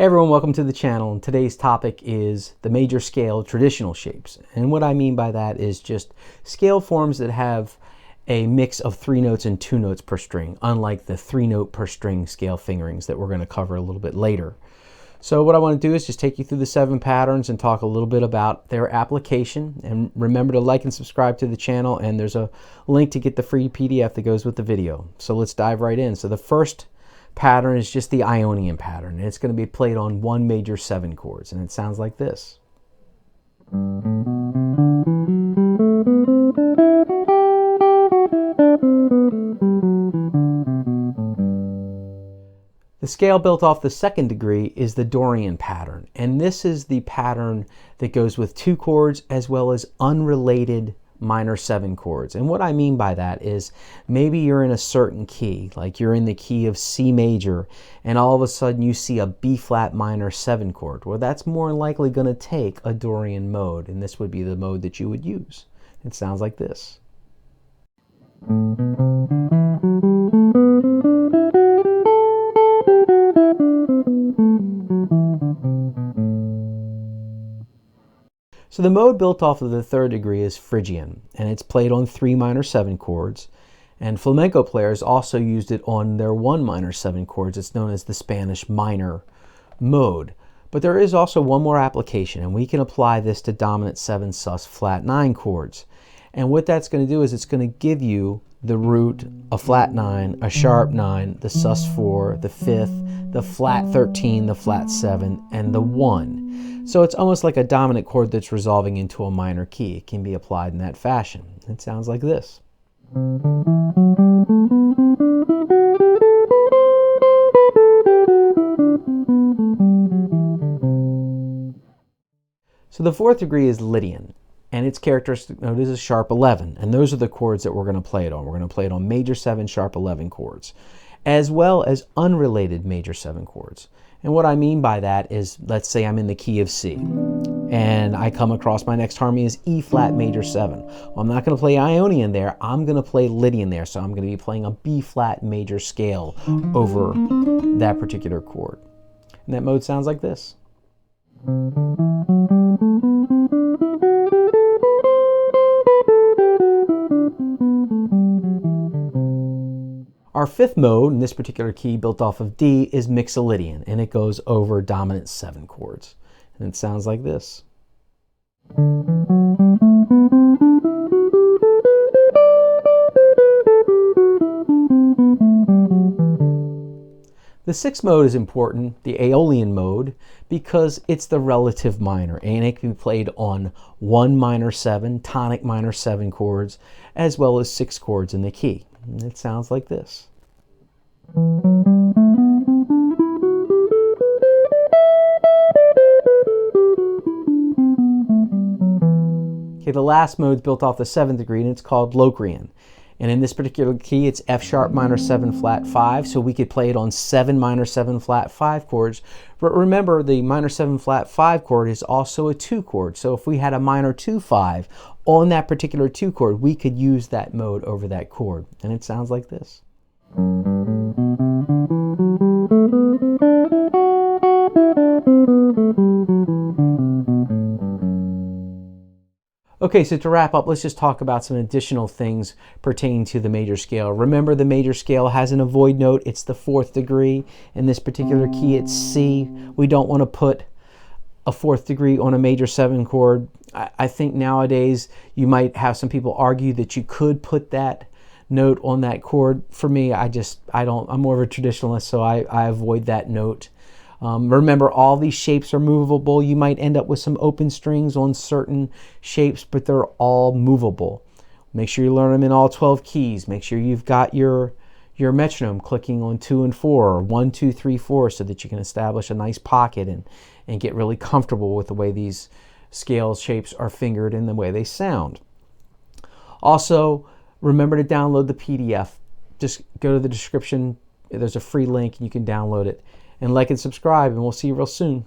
Hey everyone, welcome to the channel. And today's topic is the major scale traditional shapes. And what I mean by that is just scale forms that have a mix of 3 notes and 2 notes per string, unlike the 3-note per string scale fingerings that we're going to cover a little bit later. So what I want to do is just take you through the 7 patterns and talk a little bit about their application. And remember to like and subscribe to the channel, and there's a link to get the free PDF that goes with the video. So let's dive right in. So the first pattern is just the Ionian pattern, and it's going to be played on 1 major 7 chords, and it sounds like this. The scale built off the 2nd degree is the Dorian pattern, and this is the pattern that goes with 2 chords as well as unrelated minor 7 chords. And what I mean by that is maybe you're in a certain key, like you're in the key of C major, and all of a sudden you see a B flat minor 7 chord. Well, that's more likely going to take a Dorian mode, and this would be the mode that you would use. It sounds like this. So the mode built off of the 3rd degree is Phrygian, and it's played on 3 minor 7 chords, and flamenco players also used it on their 1 minor 7 chords. It's known as the Spanish minor mode. But there is also one more application, and we can apply this to dominant 7 sus flat 9 chords. And what that's going to do is it's going to give you the root, a flat 9, a sharp 9, the sus 4, the 5th, the flat 13, the flat 7, and the 1. So it's almost like a dominant chord that's resolving into a minor key. It can be applied in that fashion. It sounds like this. So the 4th degree is Lydian, and its characteristic note is a sharp 11, and those are the chords that we're going to play it on. We're going to play it on major 7 sharp 11 chords, as well as unrelated major 7 chords. And what I mean by that is, let's say I'm in the key of C, and I come across my next harmony is E flat major 7. Well, I'm not going to play Ionian there, I'm going to play Lydian there, so I'm going to be playing a B flat major scale over that particular chord. And that mode sounds like this. Our 5th mode in this particular key, built off of D, is Mixolydian, and it goes over dominant 7 chords. And it sounds like this. The 6th mode is important, the Aeolian Mode, because it's the relative minor, and it can be played on 1 minor 7, tonic minor 7 chords, as well as 6 chords in the key. And it sounds like this. Okay, the last mode is built off the 7th degree, and it's called Locrian. And in this particular key, it's F sharp minor 7 flat 5, so we could play it on 7 minor 7 flat 5 chords. But remember, the minor 7 flat 5 chord is also a 2 chord, so if we had a minor 2 5 on that particular 2 chord, we could use that mode over that chord. And it sounds like this. Okay, so to wrap up, let's just talk about some additional things pertaining to the major scale. Remember, the major scale has an avoid note. It's the 4th degree. In this particular key, it's C. We don't want to put a 4th degree on a major 7 chord. I think nowadays you might have some people argue that you could put that note on that chord. For me, I'm more of a traditionalist, so I avoid that note. Remember, all these shapes are movable. You might end up with some open strings on certain shapes, but they're all movable. Make sure you learn them in all 12 keys. Make sure you've got your metronome clicking on 2 and 4, or 1, 2, 3, 4, so that you can establish a nice pocket and get really comfortable with the way these scale shapes are fingered and the way they sound. Also, remember to download the PDF. Just go to the description. There's a free link and you can download it. And like and subscribe, and we'll see you real soon.